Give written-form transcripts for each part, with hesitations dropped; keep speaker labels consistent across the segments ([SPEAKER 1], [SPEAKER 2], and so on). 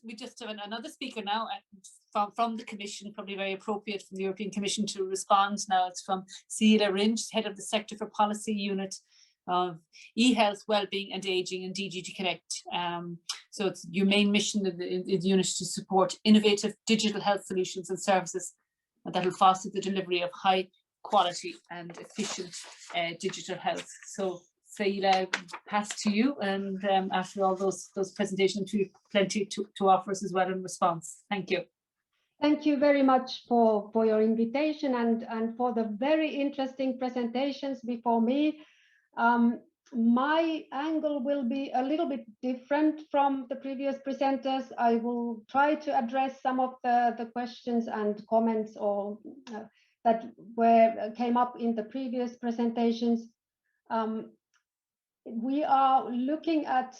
[SPEAKER 1] we just have another speaker now from the Commission, probably very appropriate from the European Commission to respond now. It's from Saila Rinne, head of the Sector for Policy Unit of eHealth, Wellbeing and Ageing in DG Connect. So it's your main mission in the unit to support innovative digital health solutions and services that will foster the delivery of high quality and efficient digital health. So Saila, pass to you, and after all those presentations, we've plenty to offer us as well in response. Thank you.
[SPEAKER 2] Thank you very much for your invitation and for the very interesting presentations before me. My angle will be a little bit different from the previous presenters. I will try to address some of the questions and comments or that came up in the previous presentations. We are looking at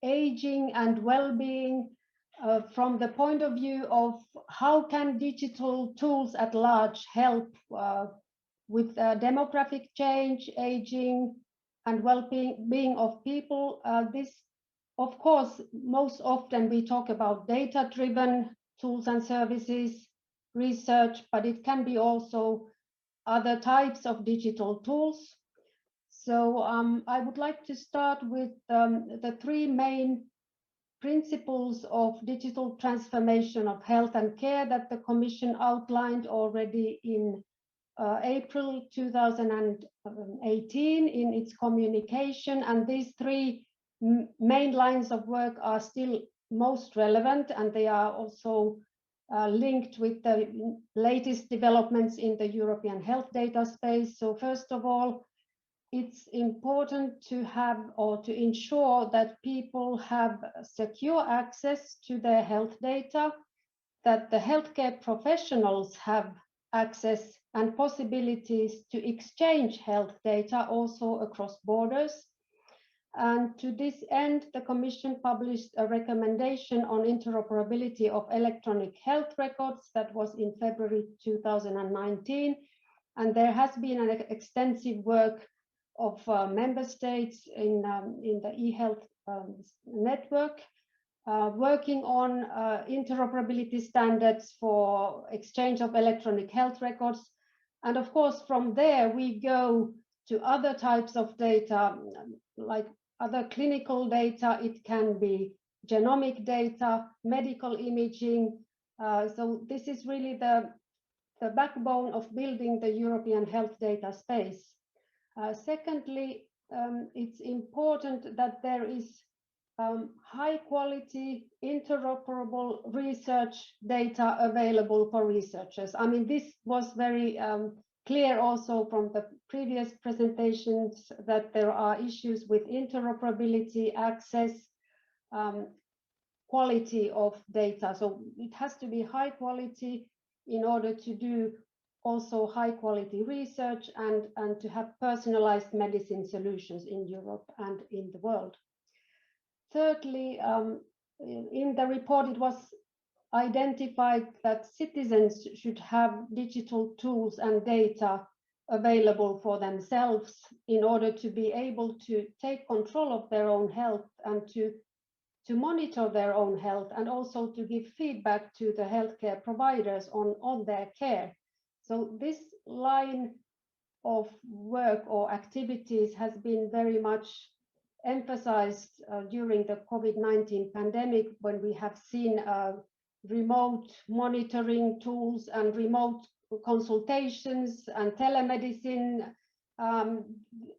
[SPEAKER 2] aging and well-being from the point of view of how can digital tools at large help with demographic change, aging, and well-being of people. This, of course, most often we talk about data-driven tools and services, research, but it can be also other types of digital tools. So I would like to start with the three main principles of digital transformation of health and care that the Commission outlined already in April 2018 in its communication. And these three main lines of work are still most relevant, and they are also linked with the latest developments in the European health data space. So first of all, it's important to have or to ensure that people have secure access to their health data, that the healthcare professionals have access and possibilities to exchange health data also across borders. And to this end, the Commission published a recommendation on interoperability of electronic health records that was in February 2019. And there has been an extensive work of member states in the eHealth network, working on interoperability standards for exchange of electronic health records. And of course, from there, we go to other types of data, like other clinical data. It can be genomic data, medical imaging. So this is really the backbone of building the European health data space. Secondly, it's important that there is high quality, interoperable research data available for researchers. I mean, this was very clear also from the previous presentations that there are issues with interoperability, access, quality of data. So it has to be high quality in order to do also high quality research and to have personalized medicine solutions in Europe and in the world. Thirdly, in the report, it was identified that citizens should have digital tools and data available for themselves in order to be able to take control of their own health and to monitor their own health, and also to give feedback to the healthcare providers on their care. So this line of work or activities has been very much emphasized during the COVID-19 pandemic, when we have seen remote monitoring tools and remote consultations and telemedicine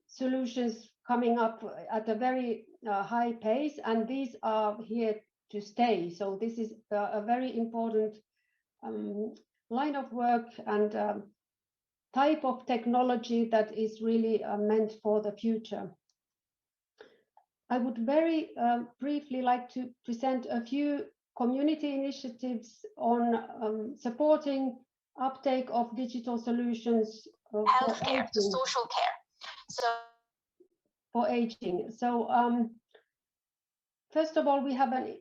[SPEAKER 2] solutions coming up at a very high pace, and these are here to stay. So this is a very important line of work and type of technology that is really meant for the future. I would very briefly like to present a few community initiatives on supporting uptake of digital solutions
[SPEAKER 3] healthcare to social care.
[SPEAKER 2] For aging. So first of all, we have a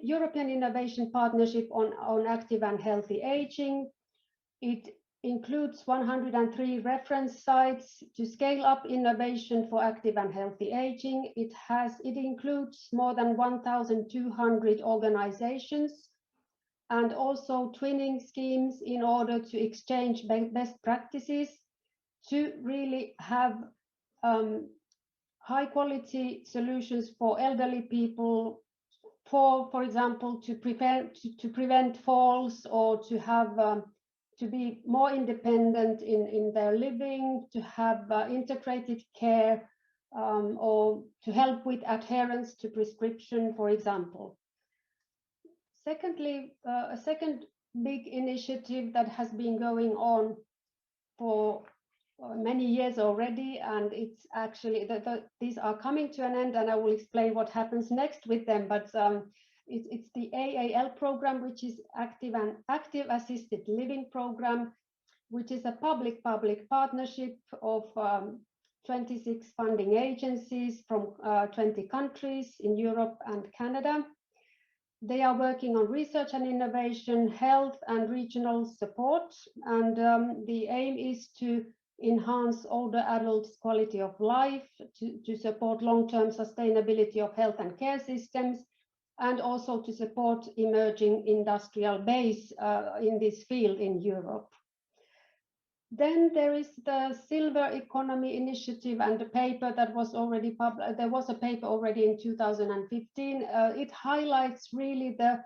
[SPEAKER 2] European Innovation Partnership on active and healthy aging. It includes 103 reference sites to scale up innovation for active and healthy aging. It includes more than 1,200 organizations and also twinning schemes in order to exchange best practices to really have high quality solutions for elderly people, for example, to prevent falls, or to have to be more independent in their living, to have integrated care, or to help with adherence to prescription, for example. Secondly, a second big initiative that has been going on for many years already, and it's actually these are coming to an end, and I will explain what happens next with them. But it's the AAL program, which is active assisted living program, which is a public partnership of 26 funding agencies from 20 countries in Europe and Canada. They are working on research and innovation, health and regional support, and the aim is to enhance older adults' quality of life, to support long-term sustainability of health and care systems, and also to support emerging industrial base in this field in Europe. Then there is the Silver Economy Initiative and the paper that was already published. There was a paper already in 2015. It highlights really the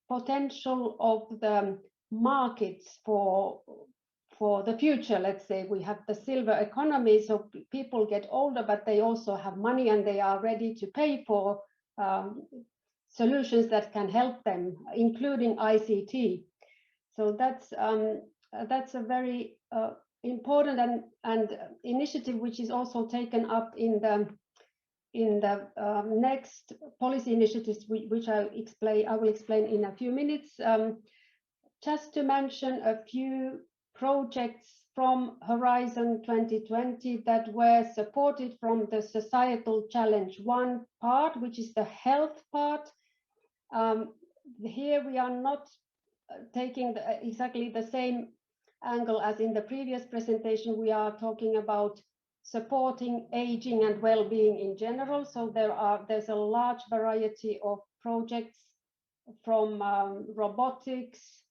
[SPEAKER 2] potential of the markets for the future. Let's say we have the silver economy, so people get older, but they also have money and they are ready to pay for solutions that can help them, including ICT. So that's a very important and initiative which is also taken up in the next policy initiatives, which I will explain in a few minutes. Just to mention a few projects from Horizon 2020 that were supported from the Societal Challenge 1 part, which is the health part. Here we are not taking exactly the same angle as in the previous presentation. We are talking about supporting aging and well-being in general. So there's a large variety of projects from robotics,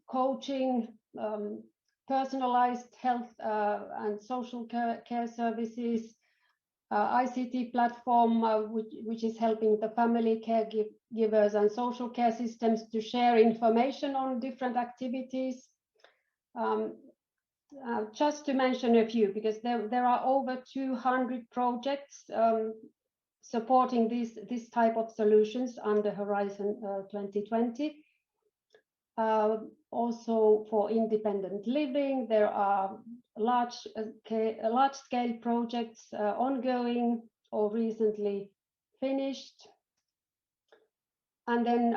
[SPEAKER 2] coaching, personalized health and social care services, ICT platform, which is helping the family caregivers and social care systems to share information on different activities. Just to mention a few, because there are over 200 projects supporting this type of solutions under Horizon 2020. Also for independent living, there are large-scale projects ongoing or recently finished. And then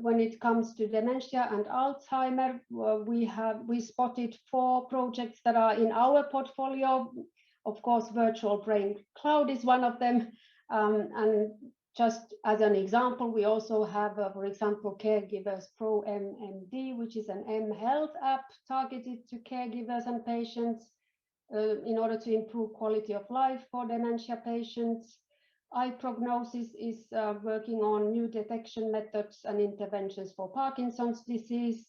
[SPEAKER 2] when it comes to dementia and Alzheimer, we spotted 4 projects that are in our portfolio. Of course, Virtual Brain Cloud is one of them. And just as an example, we also have, for example, Caregivers Pro MMD, which is an eHealth app targeted to caregivers and patients in order to improve quality of life for dementia patients. iPrognosis is working on new detection methods and interventions for Parkinson's disease.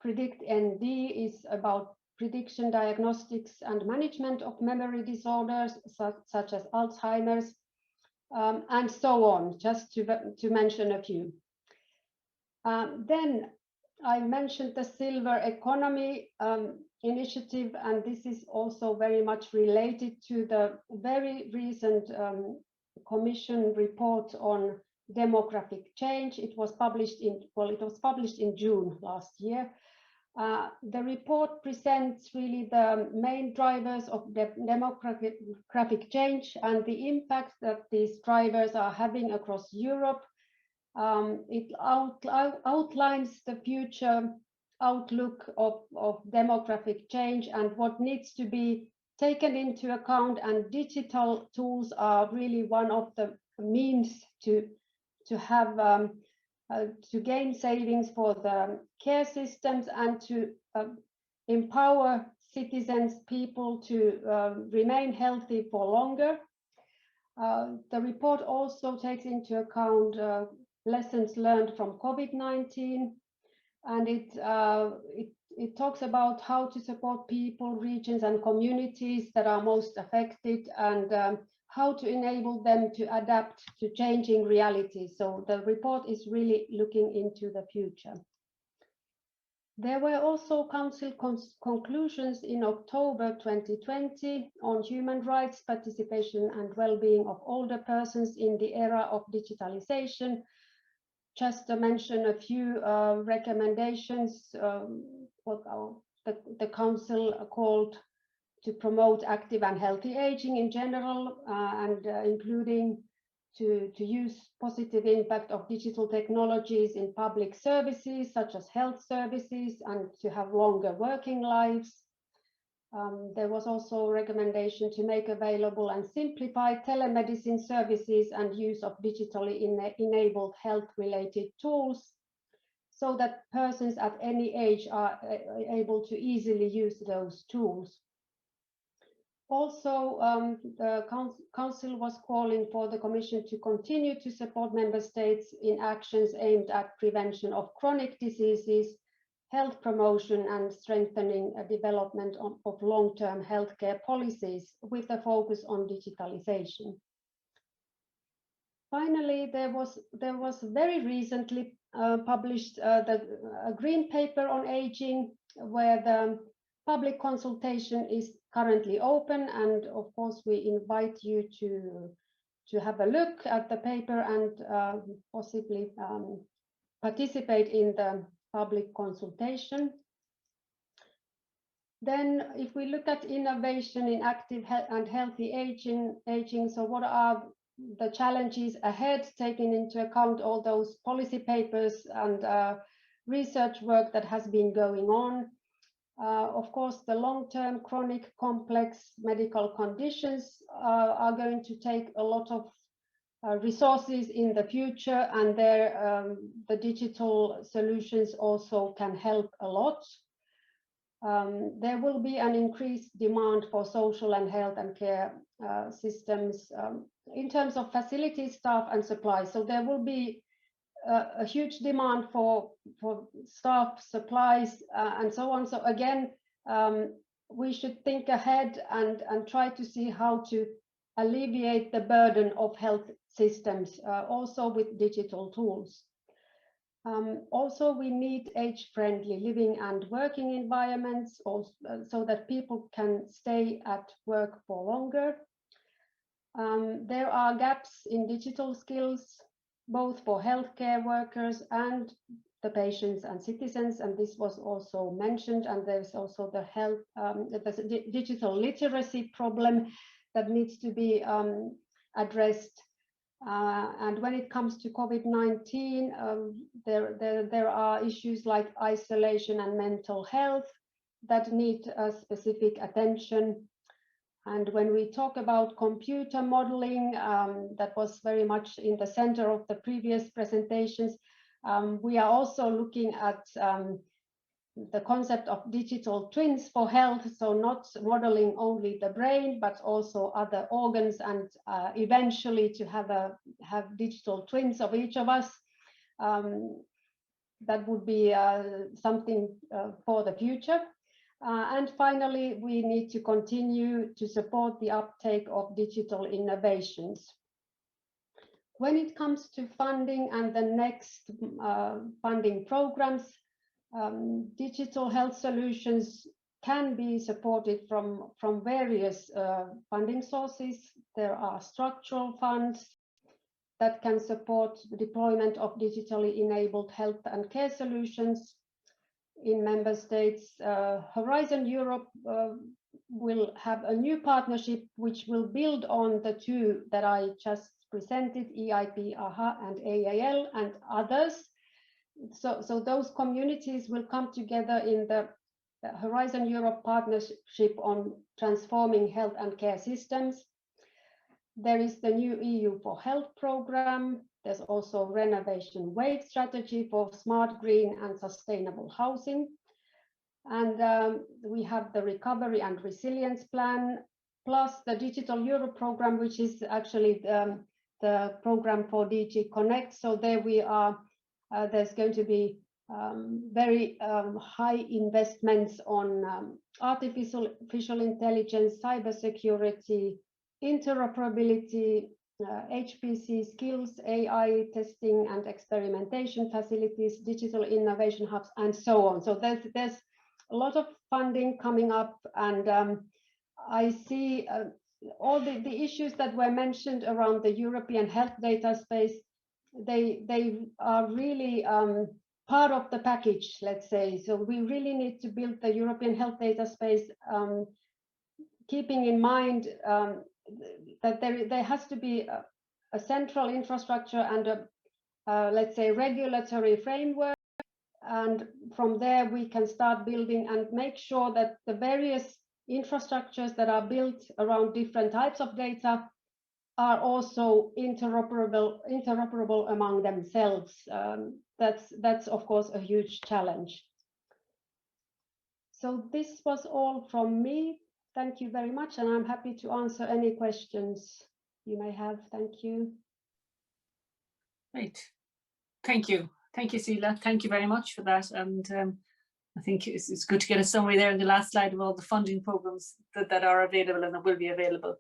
[SPEAKER 2] PredictND is about prediction, diagnostics, and management of memory disorders such as Alzheimer's, and so on, just to mention a few. Then I mentioned the Silver Economy initiative, and this is also very much related to the very recent Commission report on demographic change. It was published in June last year. The report presents really the main drivers of the demographic change and the impact that these drivers are having across Europe. It outlines the future outlook of demographic change and what needs to be taken into account, and digital tools are really one of the means to have to gain savings for the care systems and to empower citizens, people to remain healthy for longer. The report also takes into account lessons learned from COVID-19, and it talks about how to support people, regions, and communities that are most affected, and how to enable them to adapt to changing realities. So the report is really looking into the future. There were also Council conclusions in October 2020 on human rights, participation, and well-being of older persons in the era of digitalization. Just to mention a few recommendations, what the Council called to promote active and healthy aging in general, and including to use positive impact of digital technologies in public services, such as health services, and to have longer working lives. There was also a recommendation to make available and simplify telemedicine services and use of digitally enabled health-related tools, so that persons at any age are able to easily use those tools. Also, the Council was calling for the Commission to continue to support Member States in actions aimed at prevention of chronic diseases, health promotion, and strengthening a development of long-term healthcare policies with a focus on digitalization. Finally, there was very recently published a green paper on aging, where the public consultation is currently open, and of course we invite you to have a look at the paper and possibly participate in the public consultation. Then if we look at innovation in active and healthy aging, so what are the challenges ahead, taking into account all those policy papers and research work that has been going on? Of course, the long-term chronic complex medical conditions are going to take a lot of resources in the future, and there the digital solutions also can help a lot. There will be an increased demand for social and health and care systems in terms of facilities, staff, and supplies. So there will be a huge demand for staff, supplies, and so on. So again, we should think ahead and try to see how to alleviate the burden of health systems, also with digital tools. Also, we need age-friendly living and working environments, also, so that people can stay at work for longer. There are gaps in digital skills, both for healthcare workers and the patients and citizens, and this was also mentioned. And there's also the digital literacy problem that needs to be addressed. And when it comes to COVID-19, there are issues like isolation and mental health that need specific attention. And when we talk about computer modeling, that was very much in the center of the previous presentations, we are also looking at the concept of digital twins for health, so not modeling only the brain, but also other organs, and eventually to have digital twins of each of us. That would be something for the future. And finally, we need to continue to support the uptake of digital innovations. When it comes to funding and the next funding programs, digital health solutions can be supported from various funding sources. There are structural funds that can support the deployment of digitally enabled health and care solutions in member states. Horizon Europe will have a new partnership which will build on the two that I just presented, EIP, AHA, and AAL, and others. So those communities will come together in the Horizon Europe partnership on transforming health and care systems. There is the new EU for Health program. There's also renovation wave strategy for smart, green, and sustainable housing. And we have the Recovery and Resilience Plan, plus the Digital Europe program, which is actually the program for DG Connect. So there we are, there's going to be very high investments on artificial intelligence, cybersecurity, interoperability, HPC skills, AI testing and experimentation facilities, digital innovation hubs, and so on. So there's a lot of funding coming up, and I see all the issues that were mentioned around the European health data space. They are really part of the package, let's say. So we really need to build the European health data space, keeping in mind that there has to be a central infrastructure and a, let's say, regulatory framework. And from there, we can start building and make sure that the various infrastructures that are built around different types of data are also interoperable among themselves. That's of course a huge challenge. So this was all from me. Thank you very much, and I'm happy to answer any questions you may have. Thank you.
[SPEAKER 1] Right. Thank you. Thank you, Saila. Thank you very much for that. And I think it's good to get a summary there in the last slide of all the funding programs that are available and that will be available.